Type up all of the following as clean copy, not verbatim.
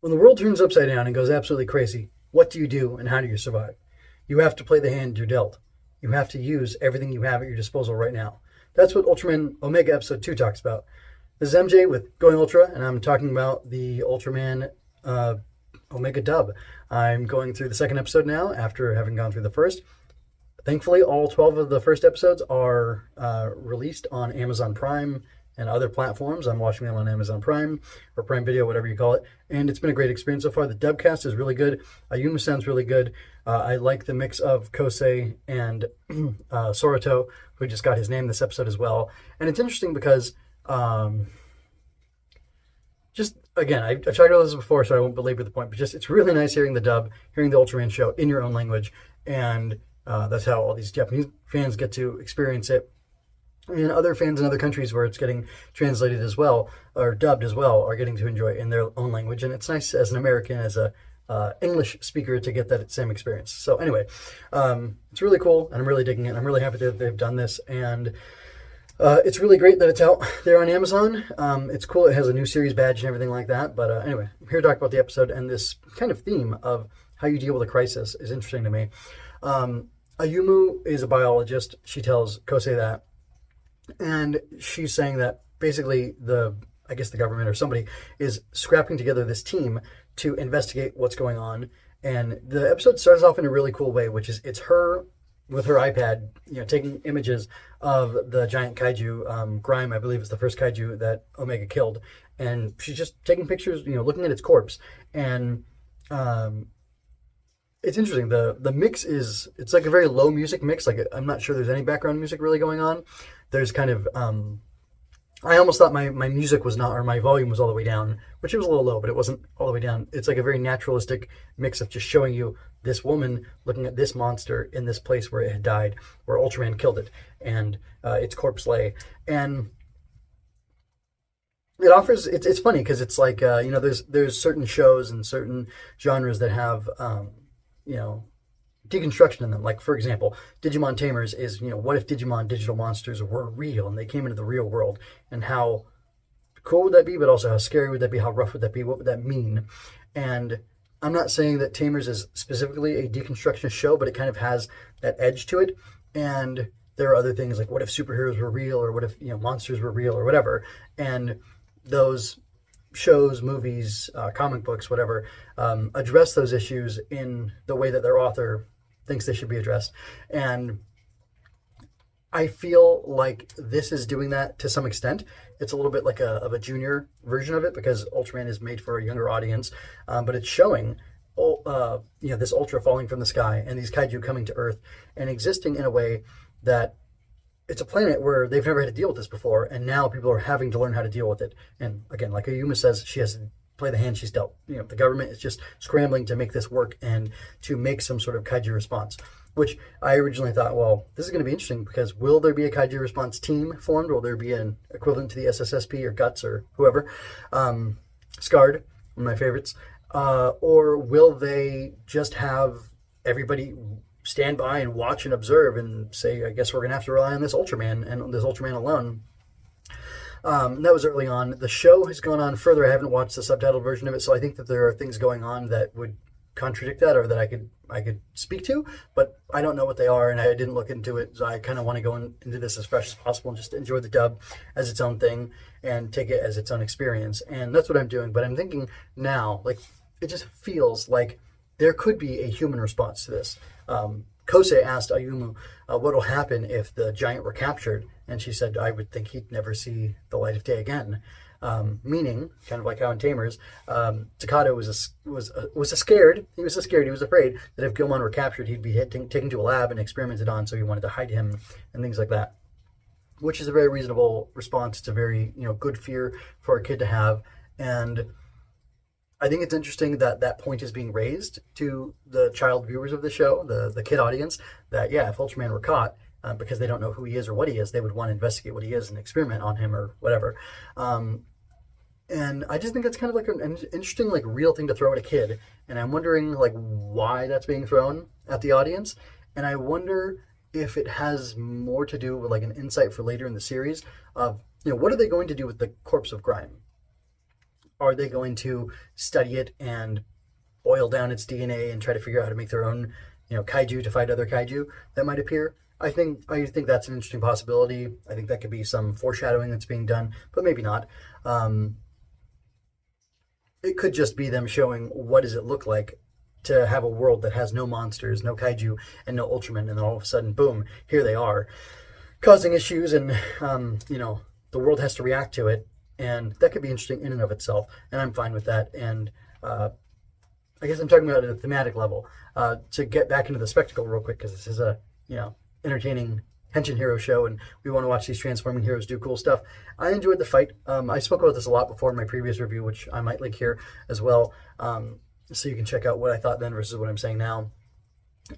When the world turns upside down and goes absolutely crazy, what do you do and how do you survive? You have to play the hand you're dealt. You have to use everything you have at your disposal right now. That's what Ultraman Omega Episode 2 talks about. This is MJ with Going Ultra, and I'm talking about the Ultraman Omega dub. I'm going through the second episode now after having gone through the first. Thankfully, all 12 of the first episodes are released on Amazon Prime and other platforms. I'm watching them on Amazon Prime or Prime Video, whatever you call it. And it's been a great experience so far. The dub cast is really good. Auyumu sounds really good. I like the mix of Kosei and Sorato, who just got his name this episode as well. And it's interesting because, just again, I've talked about this before, so I won't belabor the point, but just it's really nice hearing the dub, hearing the Ultraman show in your own language. And that's how all these Japanese fans get to experience it. And other fans in other countries where it's getting translated as well, or dubbed as well, are getting to enjoy it in their own language. And it's nice as an American, as a English speaker, to get that same experience. So anyway, it's really cool, and I'm really digging it. I'm really happy that they've done this, and it's really great that it's out there on Amazon. It's cool. It has a new series badge and everything like that. But anyway, I'm here to talk about the episode, and this kind of theme of how you deal with a crisis is interesting to me. Auyumu is a biologist. She tells Kosei that. And she's saying that basically the government or somebody is scrapping together this team to investigate what's going on. And the episode starts off in a really cool way, which is it's her with her iPad, taking images of the giant kaiju. Grime, I believe, is the first kaiju that Omega killed. And she's just taking pictures, looking at its corpse. And it's interesting. The mix it's like a very low music mix. Like, I'm not sure there's any background music really going on. There's kind of, I almost thought my music was not, or my volume was all the way down, which it was a little low, but it wasn't all the way down. It's like a very naturalistic mix of just showing you this woman looking at this monster in this place where it had died, where Ultraman killed it, and its corpse lay. And it offers, it's funny because it's like, there's certain shows and certain genres that have, deconstruction in them. Like, for example, Digimon Tamers is, what if Digimon digital monsters were real and they came into the real world, and how cool would that be, but also how scary would that be, how rough would that be, what would that mean? And I'm not saying that Tamers is specifically a deconstructionist show, but it kind of has that edge to it. And there are other things like, what if superheroes were real, or what if, monsters were real, or whatever. And those shows, movies, comic books, whatever, address those issues in the way that their author thinks they should be addressed. And I feel like this is doing that to some extent. It's a little bit like a junior version of it, because Ultraman is made for a younger audience, but it's showing this Ultra falling from the sky and these kaiju coming to Earth and existing in a way that it's a planet where they've never had to deal with this before, and now people are having to learn how to deal with it. And again, like Auyumu says, she has to play the hand she's dealt. The government is just scrambling to make this work and to make some sort of kaiju response, which I originally thought, well, this is going to be interesting, because will there be a kaiju response team formed? Will there be an equivalent to the SSSP or Guts or whoever? Scarred, one of my favorites. Or will they just have everybody stand by and watch and observe and say, I guess we're going to have to rely on this Ultraman and this Ultraman alone? That was early on. The show has gone on further. I haven't watched the subtitled version of it, so I think that there are things going on that would contradict that, or that I could speak to, but I don't know what they are, and I didn't look into it. So I kind of want to go into this as fresh as possible and just enjoy the dub as its own thing and take it as its own experience. And that's what I'm doing. But I'm thinking now, like, it just feels like there could be a human response to this. Kosei asked Auyumu what will happen if the giant were captured, and she said, I would think he'd never see the light of day again. Meaning, kind of like how in Tamers, Takado was scared. He was so scared. He was afraid that if Gilmon were captured, he'd be taken to a lab and experimented on. So he wanted to hide him and things like that, which is a very reasonable response. It's a very good fear for a kid to have. And I think it's interesting that that point is being raised to the child viewers of the show, the kid audience, that, yeah, if Ultraman were caught, because they don't know who he is or what he is, they would want to investigate what he is and experiment on him or whatever. And I just think that's kind of like an interesting, like, real thing to throw at a kid. And I'm wondering, like, why that's being thrown at the audience. And I wonder if it has more to do with, like, an insight for later in the series of, what are they going to do with the corpse of Grime? are they going to study it and boil down its DNA and try to figure out how to make their own, kaiju to fight other kaiju that might appear? I think that's an interesting possibility. I think that could be some foreshadowing that's being done, but maybe not. It could just be them showing what does it look like to have a world that has no monsters, no kaiju, and no Ultraman, and then all of a sudden, boom, here they are, causing issues, and the world has to react to it, and that could be interesting in and of itself, and I'm fine with that. And I guess I'm talking about at a thematic level. To get back into the spectacle real quick, because this is a entertaining Henshin hero show, and we want to watch these transforming heroes do cool stuff. I enjoyed the fight. I spoke about this a lot before in my previous review, which I might link here as well, so you can check out what I thought then versus what I'm saying now.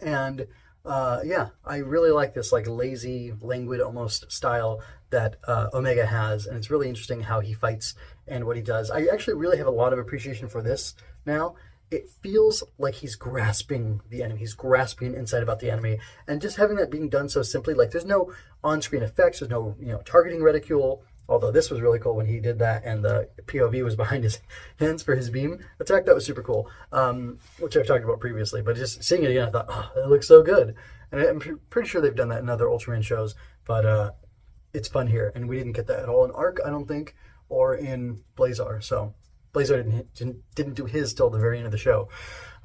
And I really like this like lazy, languid almost style that Omega has, and it's really interesting how he fights and what he does. I actually really have a lot of appreciation for this now. It feels like he's grasping the enemy. He's grasping an insight about the enemy. And just having that being done so simply, like there's no on-screen effects, there's no, targeting reticule, although this was really cool when he did that and the POV was behind his hands for his beam attack. That was super cool, which I've talked about previously. But just seeing it again, I thought, oh, that looks so good. And I'm pretty sure they've done that in other Ultraman shows, but it's fun here. And we didn't get that at all in Arc, I don't think, or in Blazar, so... Blazar didn't do his till the very end of the show,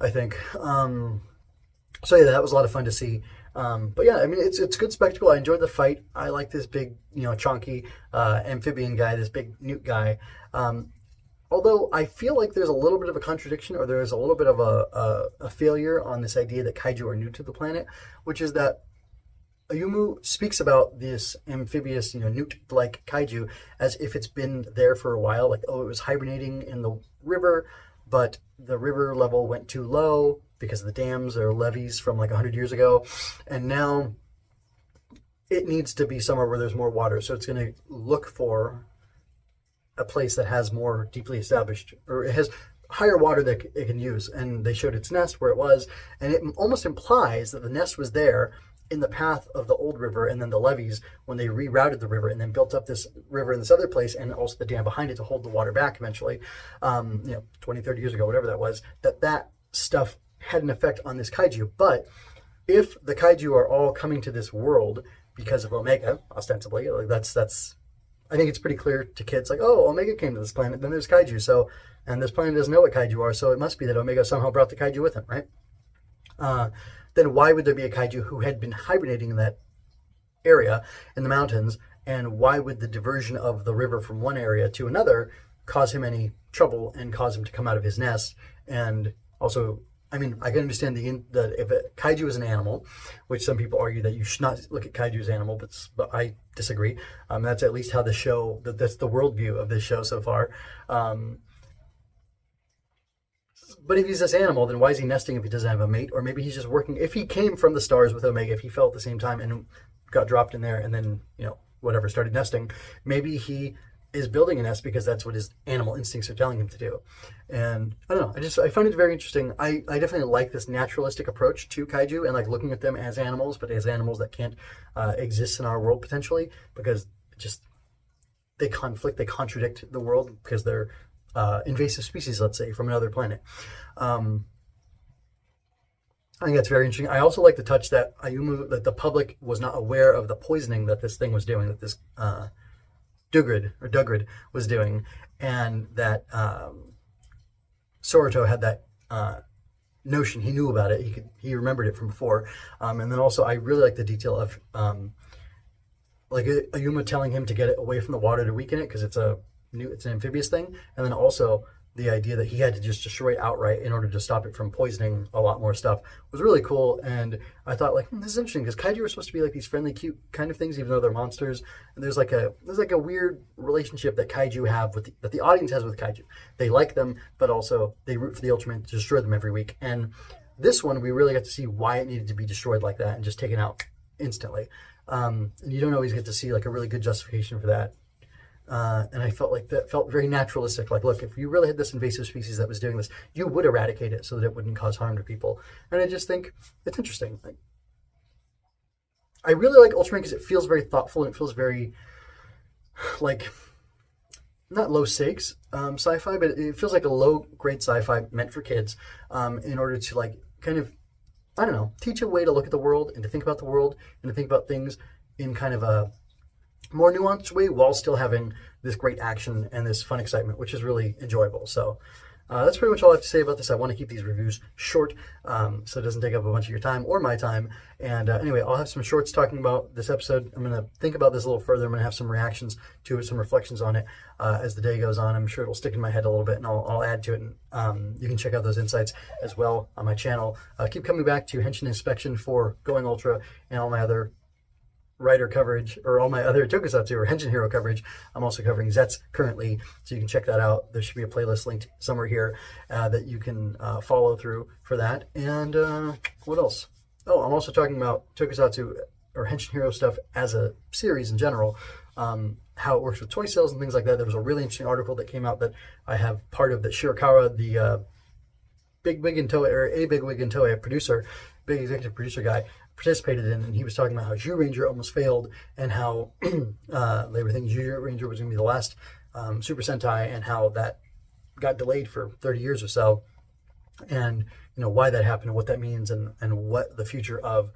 I think. So yeah, that was a lot of fun to see. But yeah, I mean, it's good spectacle. I enjoyed the fight. I like this big, chonky amphibian guy, this big newt guy. Although I feel like there's a little bit of a contradiction, or there's a little bit of a failure on this idea that kaiju are new to the planet, which is that Auyumu speaks about this amphibious, newt-like kaiju as if it's been there for a while. Like, oh, it was hibernating in the river, but the river level went too low because of the dams or levees from like 100 years ago. And now it needs to be somewhere where there's more water. So it's going to look for a place that has more deeply established, or it has higher water that it can use. And they showed its nest where it was. And it almost implies that the nest was there in the path of the old river, and then the levees when they rerouted the river and then built up this river in this other place, and also the dam behind it to hold the water back eventually, 20, 30 years ago, whatever that was, that stuff had an effect on this kaiju. But if the kaiju are all coming to this world because of Omega, ostensibly, like that's I think it's pretty clear to kids, like, oh, Omega came to this planet, then there's kaiju, so, and this planet doesn't know what kaiju are, so it must be that Omega somehow brought the kaiju with him, right? Then why would there be a kaiju who had been hibernating in that area in the mountains, and why would the diversion of the river from one area to another cause him any trouble and cause him to come out of his nest? And also, I mean, I can understand that if a kaiju is an animal, which some people argue that you should not look at kaiju as animal, but I disagree. That's at least how the show, that's the worldview of this show so far. But if he's this animal, then why is he nesting if he doesn't have a mate? Or maybe he's just working. If he came from the stars with Omega, if he fell at the same time and got dropped in there and then, whatever, started nesting, maybe he is building a nest because that's what his animal instincts are telling him to do. And I don't know. I find it very interesting. I definitely like this naturalistic approach to kaiju and like looking at them as animals, but as animals that can't exist in our world potentially, because they conflict, they contradict the world because they're invasive species, let's say, from another planet. I think that's very interesting. I also like the touch that Auyumu, that the public was not aware of the poisoning that this thing was doing, that this Dugrid was doing, and that Sorato had that notion. He knew about it. He remembered it from before. And then also, I really like the detail of like Auyumu telling him to get it away from the water to weaken it because it's an amphibious thing, and then also the idea that he had to just destroy it outright in order to stop it from poisoning a lot more stuff was really cool. And I thought, like, this is interesting because kaiju are supposed to be like these friendly, cute kind of things, even though they're monsters. And there's like a weird relationship that kaiju have that the audience has with kaiju. They like them, but also they root for the Ultraman to destroy them every week. And this one, we really got to see why it needed to be destroyed like that and just taken out instantly. And you don't always get to see like a really good justification for that. And I felt like that felt very naturalistic. Like, look, if you really had this invasive species that was doing this, you would eradicate it so that it wouldn't cause harm to people. And I just think it's interesting. I really like Ultraman because it feels very thoughtful and it feels very, like, not low stakes sci-fi, but it feels like a low grade sci-fi meant for kids, in order to like kind of, I don't know, teach a way to look at the world and to think about the world and to think about things in kind of a more nuanced way while still having this great action and this fun excitement, which is really enjoyable. So that's pretty much all I have to say about this. I want to keep these reviews short, so it doesn't take up a bunch of your time or my time. And anyway, I'll have some shorts talking about this episode. I'm going to think about this a little further. I'm going to have some reactions to it, some reflections on it as the day goes on. I'm sure it'll stick in my head a little bit, and I'll add to it. And you can check out those insights as well on my channel. Keep coming back to Henshin Inspection for Going Ultra and all my other writer coverage, or all my other tokusatsu or Henshin Hero coverage. I'm also covering Zets currently, so you can check that out. There should be a playlist linked somewhere here that you can follow through for that. And what else? Oh, I'm also talking about tokusatsu or Henshin Hero stuff as a series in general, how it works with toy sales and things like that. There was a really interesting article that came out that I have part of, that Shirakawa, the big wig in Toei, or a big wig in Toei, producer, big executive producer guy, participated in, and he was talking about how Zyuranger almost failed, and how they were thinking Zyuranger was going to be the last Super Sentai, and how that got delayed for 30 years or so, and why that happened and what that means, and what the future of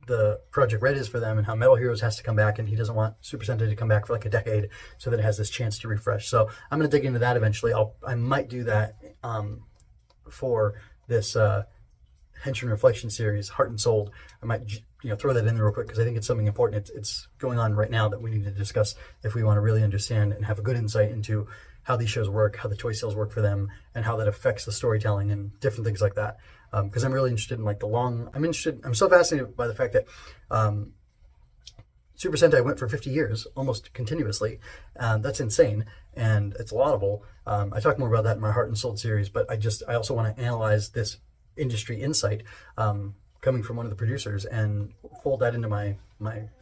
the Project Red is for them, and how Metal Heroes has to come back, and he doesn't want Super Sentai to come back for like a decade so that it has this chance to refresh. So I'm going to dig into that eventually. I might do that for this Henshin Reflection series, Heart and Soul. I might throw that in there real quick because I think it's something important. It's going on right now that we need to discuss if we want to really understand and have a good insight into how these shows work, how the toy sales work for them, and how that affects the storytelling and different things like that. Because I'm really interested in like I'm so fascinated by the fact that Super Sentai went for 50 years almost continuously. That's insane, and it's laudable. I talk more about that in my Heart and Soul series, but I also want to analyze this industry insight coming from one of the producers and fold that into my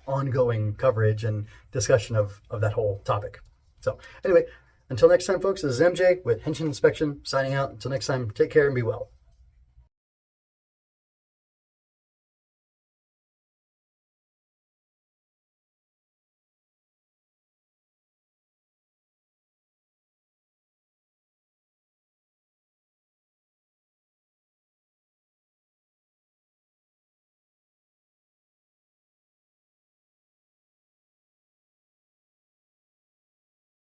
ongoing coverage and discussion of that whole topic. So anyway, until next time, folks, this is MJ with Henshin Inspection signing out. Until next time, take care and be well.